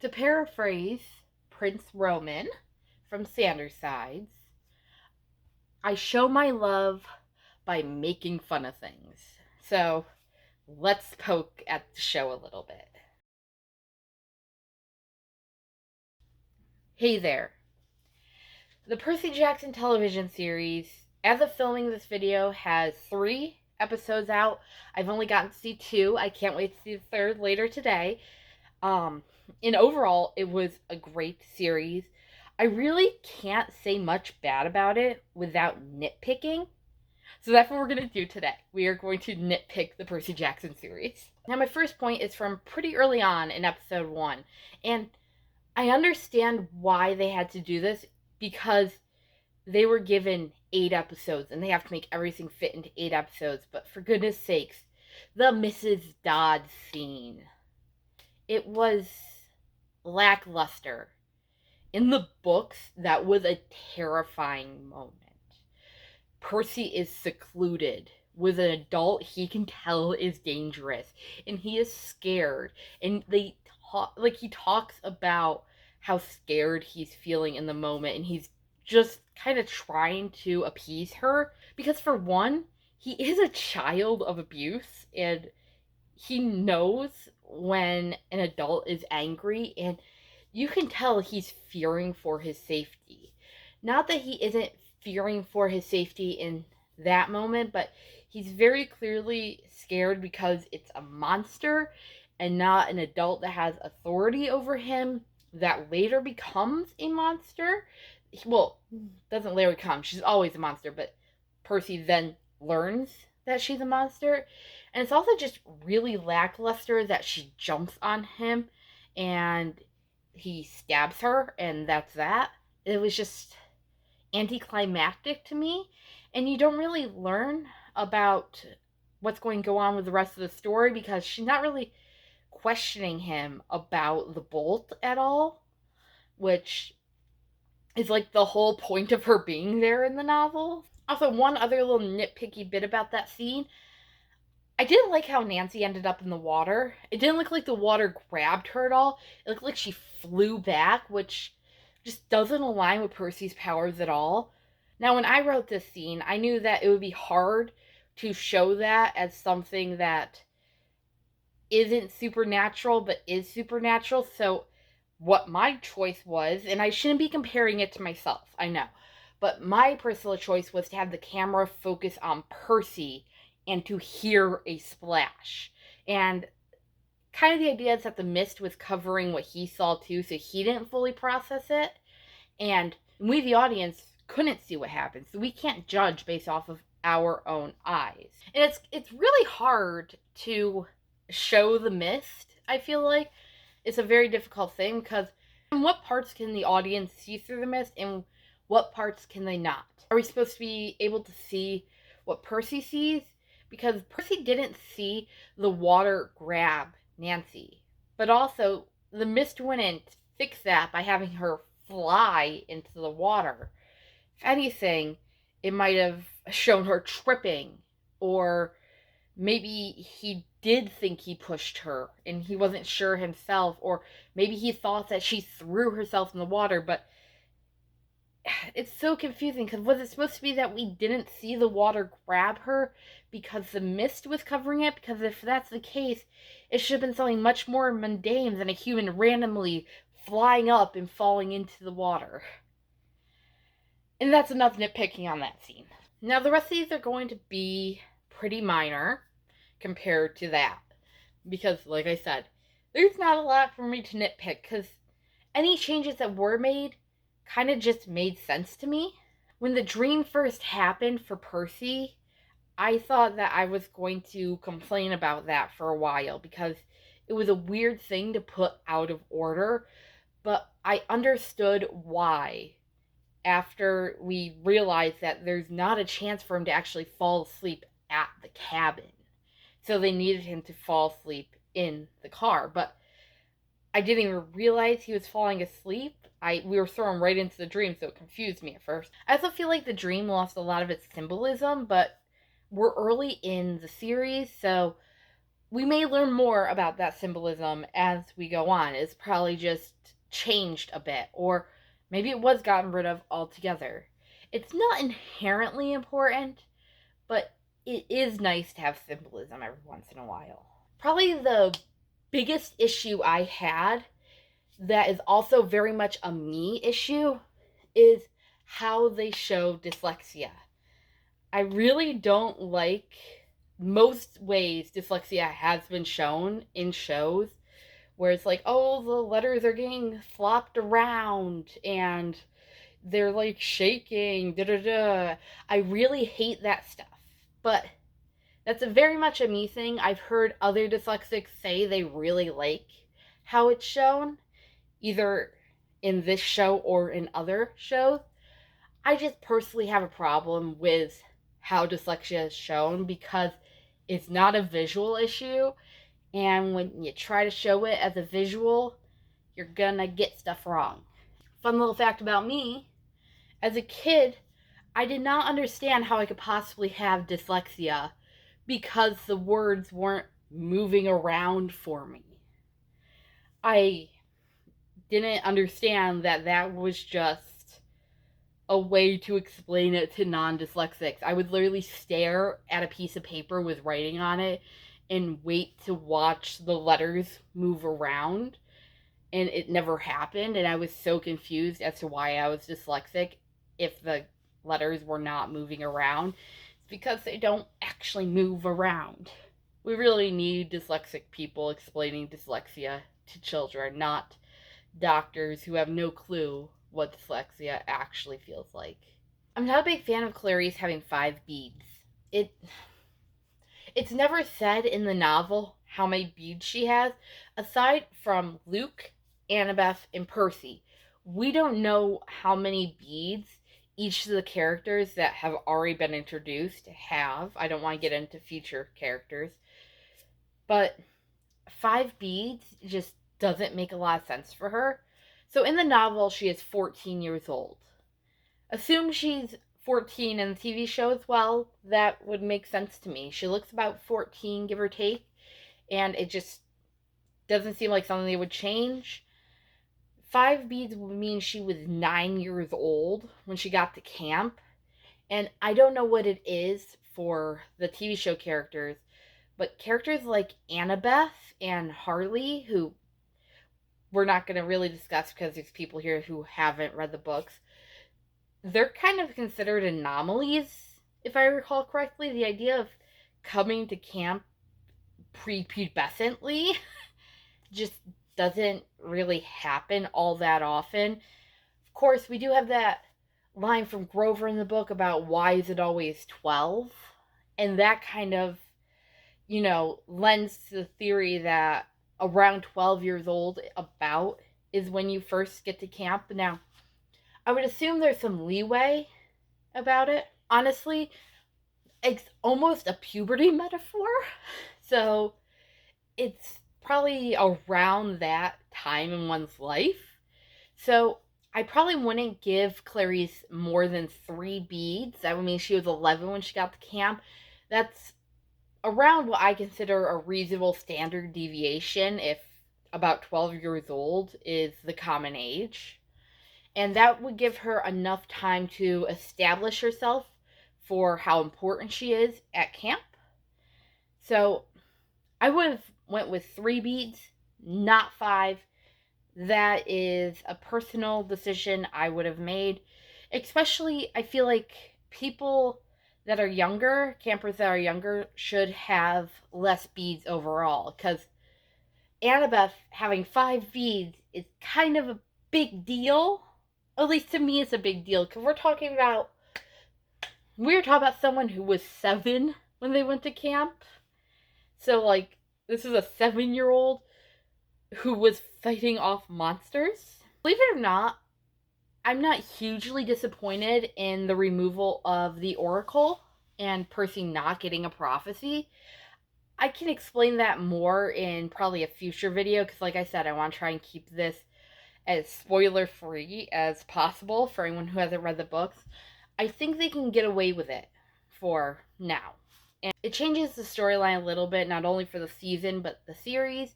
To paraphrase Prince Roman from Sanders Sides, I show my love by making fun of things. So let's poke at the show a little bit. Hey there. The Percy Jackson television series, as of filming this video, has 3 episodes out. I've only gotten to see 2. I can't wait to see the third later today. Um, and overall, it was a great series. I really can't say much bad about it without nitpicking. So that's what we're going to do today. We are going to nitpick the Percy Jackson series. Now, my first point is from pretty early on in episode 1. And I understand why they had to do this because they were given 8 episodes and they have to make everything fit into 8 episodes. But for goodness sakes, the Mrs. Dodds scene. It was lackluster. In the books, that was a terrifying moment. Percy is secluded with an adult he can tell is dangerous, and he is scared. And he talks about how scared he's feeling in the moment, and he's just kind of trying to appease her because, for one, he is a child of abuse, and he knows when an adult is angry, and you can tell he's fearing for his safety. Not that he isn't fearing for his safety in that moment, but he's very clearly scared because it's a monster and not an adult that has authority over him that later becomes a monster. Well, doesn't later become, she's always a monster, but Percy then learns that she's a monster. And it's also just really lackluster that she jumps on him and he stabs her, and that's that. It was just anticlimactic to me, and you don't really learn about what's going to go on with the rest of the story because she's not really questioning him about the bolt at all, which is like the whole point of her being there in the novel. Also, one other little nitpicky bit about that scene, I didn't like how Nancy ended up in the water. It didn't look like the water grabbed her at all. It looked like she flew back, which just doesn't align with Percy's powers at all. Now, when I wrote this scene, I knew that it would be hard to show that as something that isn't supernatural but is supernatural. So what my choice was, and I shouldn't be comparing it to myself, I know, but my personal choice was to have the camera focus on Percy and to hear a splash. And kind of the idea is that the mist was covering what he saw too, so he didn't fully process it. And we, the audience, couldn't see what happened, so we can't judge based off of our own eyes. And it's really hard to show the mist, I feel like. It's a very difficult thing because in what parts can the audience see through the mist and what parts can they not? Are we supposed to be able to see what Percy sees? Because Percy didn't see the water grab Nancy. But also, the mist wouldn't fix that by having her fly into the water. If anything, it might have shown her tripping, or maybe he did think he pushed her and he wasn't sure himself, or maybe he thought that she threw herself in the water, but it's so confusing because was it supposed to be that we didn't see the water grab her because the mist was covering it? Because if that's the case, it should have been something much more mundane than a human randomly flying up and falling into the water. And that's enough nitpicking on that scene. Now, the rest of these are going to be pretty minor compared to that. Because, like I said, there's not a lot for me to nitpick because any changes that were made kind of just made sense to me. When the dream first happened for Percy, I thought that I was going to complain about that for a while because it was a weird thing to put out of order, but I understood why after we realized that there's not a chance for him to actually fall asleep at the cabin. So they needed him to fall asleep in the car, but I didn't even realize he was falling asleep. We were thrown right into the dream, so it confused me at first. I also feel like the dream lost a lot of its symbolism, but we're early in the series, so We may learn more about that symbolism as we go on. It's probably just changed a bit, or maybe it was gotten rid of altogether. It's not inherently important, but it is nice to have symbolism every once in a while. Probably the biggest issue I had that is also very much a me issue is how they show dyslexia. I really don't like most ways dyslexia has been shown in shows where it's like, oh, the letters are getting flopped around and they're like shaking, da da da. I really hate that stuff. But that's a very much a me thing. I've heard other dyslexics say they really like how it's shown, either in this show or in other shows. I just personally have a problem with how dyslexia is shown because it's not a visual issue, and when you try to show it as a visual, you're gonna get stuff wrong. Fun little fact about me, as a kid, I did not understand how I could possibly have dyslexia because the words weren't moving around for me. I didn't understand that that was just a way to explain it to non-dyslexics. I would literally stare at a piece of paper with writing on it and wait to watch the letters move around, and it never happened, and I was so confused as to why I was dyslexic if the letters were not moving around. It's because they don't actually move around. We really need dyslexic people explaining dyslexia to children, not doctors who have no clue what dyslexia actually feels like. I'm not a big fan of Clarice having 5 beads. It it's never said in the novel how many beads she has, aside from Luke, Annabeth, and Percy. We don't know how many beads each of the characters that have already been introduced have. I don't want to get into future characters, but 5 beads just doesn't make a lot of sense for her. So in the novel, she is 14 years old. Assume she's 14 in the TV show as well. That would make sense to me. She looks about 14, give or take, and it just doesn't seem like something they would change. 5 beads would mean she was 9 years old when she got to camp. And I don't know what it is for the TV show characters, but characters like Annabeth and Harley, who we're not going to really discuss because there's people here who haven't read the books, they're kind of considered anomalies, if I recall correctly. The idea of coming to camp prepubescently just doesn't really happen all that often. Of course, we do have that line from Grover in the book about why is it always 12? And that kind of, lends to the theory that around 12 years old about is when you first get to camp. Now, I would assume there's some leeway about it. Honestly, it's almost a puberty metaphor. So it's probably around that time in one's life. So I probably wouldn't give Clarice more than 3 beads. That would mean she was 11 when she got to camp. That's around what I consider a reasonable standard deviation if about 12 years old is the common age. And that would give her enough time to establish herself for how important she is at camp. So I would have went with 3 beads, not 5. That is a personal decision I would have made. Especially, I feel like people that are younger, campers that are younger, should have less beads overall. Because Annabeth having 5 beads is kind of a big deal. At least to me, it's a big deal. Because we're talking about someone who was 7 when they went to camp. So, this is a 7-year-old who was fighting off monsters. Believe it or not, I'm not hugely disappointed in the removal of the Oracle and Percy not getting a prophecy. I can explain that more in probably a future video because, like I said, I want to try and keep this as spoiler-free as possible for anyone who hasn't read the books. I think they can get away with it for now. And it changes the storyline a little bit, not only for the season, but the series.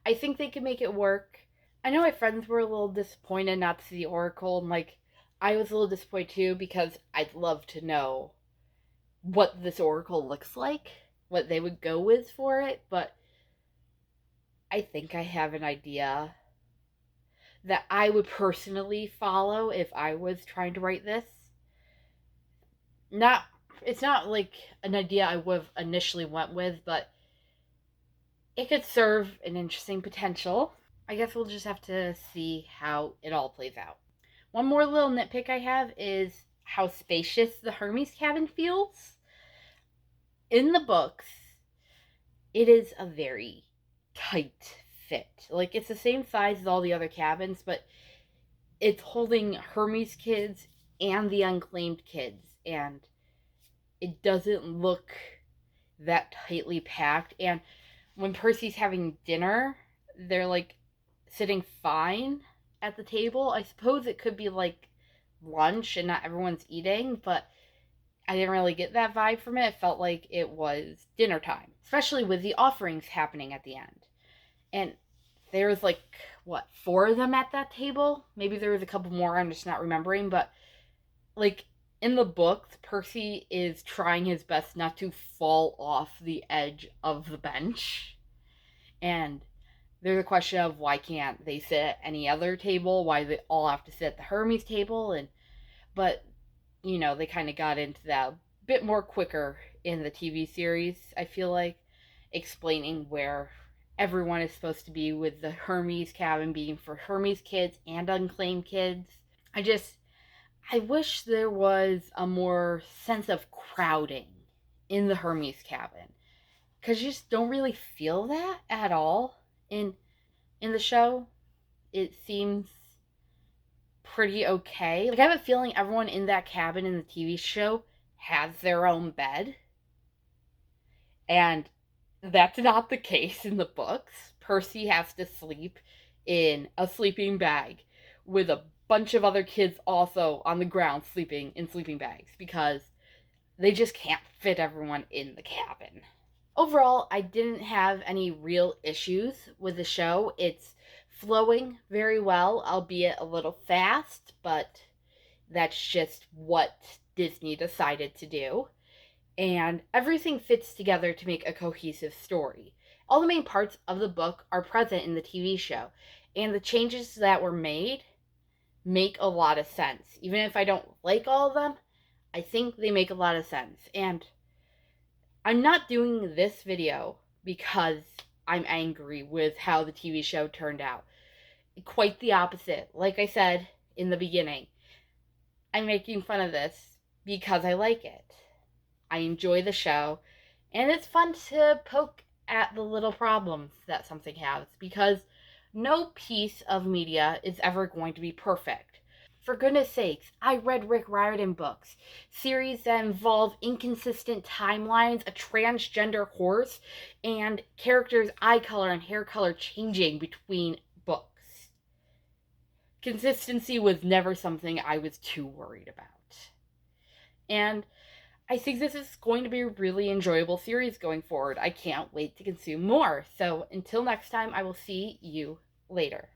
I think they can make it work. I know my friends were a little disappointed not to see the Oracle, and like, I was a little disappointed too because I'd love to know what this Oracle looks like, what they would go with for it, but I think I have an idea that I would personally follow if I was trying to write this. Not it's not like an idea I would have initially went with, but it could serve an interesting potential. I guess we'll just have to see how it all plays out. One more little nitpick I have is how spacious the Hermes cabin feels. In the books, it is a very tight fit. Like, it's the same size as all the other cabins, but it's holding Hermes kids and the unclaimed kids, and it doesn't look that tightly packed. And when Percy's having dinner, they're like sitting fine at the table. I suppose it could be like lunch and not everyone's eating, but I didn't really get that vibe from it. It felt like it was dinner time, especially with the offerings happening at the end. And there was like, what, 4 of them at that table? Maybe there was a couple more, I'm just not remembering, but like in the books, Percy is trying his best not to fall off the edge of the bench. And there's a question of why can't they sit at any other table? Why do they all have to sit at the Hermes table? But they kind of got into that a bit more quicker in the TV series, I feel like, explaining where everyone is supposed to be, with the Hermes cabin being for Hermes kids and unclaimed kids. I wish there was a more sense of crowding in the Hermes cabin, because you just don't really feel that at all in the show. It seems pretty okay. Like, I have a feeling everyone in that cabin in the TV show has their own bed, and that's not the case in the books. Percy has to sleep in a sleeping bag with a bunch of other kids also on the ground sleeping in sleeping bags because they just can't fit everyone in the cabin. Overall, I didn't have any real issues with the show. It's flowing very well, albeit a little fast, but that's just what Disney decided to do. And everything fits together to make a cohesive story. All the main parts of the book are present in the TV show, and the changes that were made make a lot of sense. Even if I don't like all of them, I think they make a lot of sense. And I'm not doing this video because I'm angry with how the TV show turned out. Quite the opposite. Like I said in the beginning, I'm making fun of this because I like it. I enjoy the show, and it's fun to poke at the little problems that something has, because no piece of media is ever going to be perfect. For goodness sakes, I read Rick Riordan books, series that involve inconsistent timelines, a transgender horse, and characters' eye color and hair color changing between books. Consistency was never something I was too worried about. And I think this is going to be a really enjoyable series going forward. I can't wait to consume more. So until next time, I will see you later.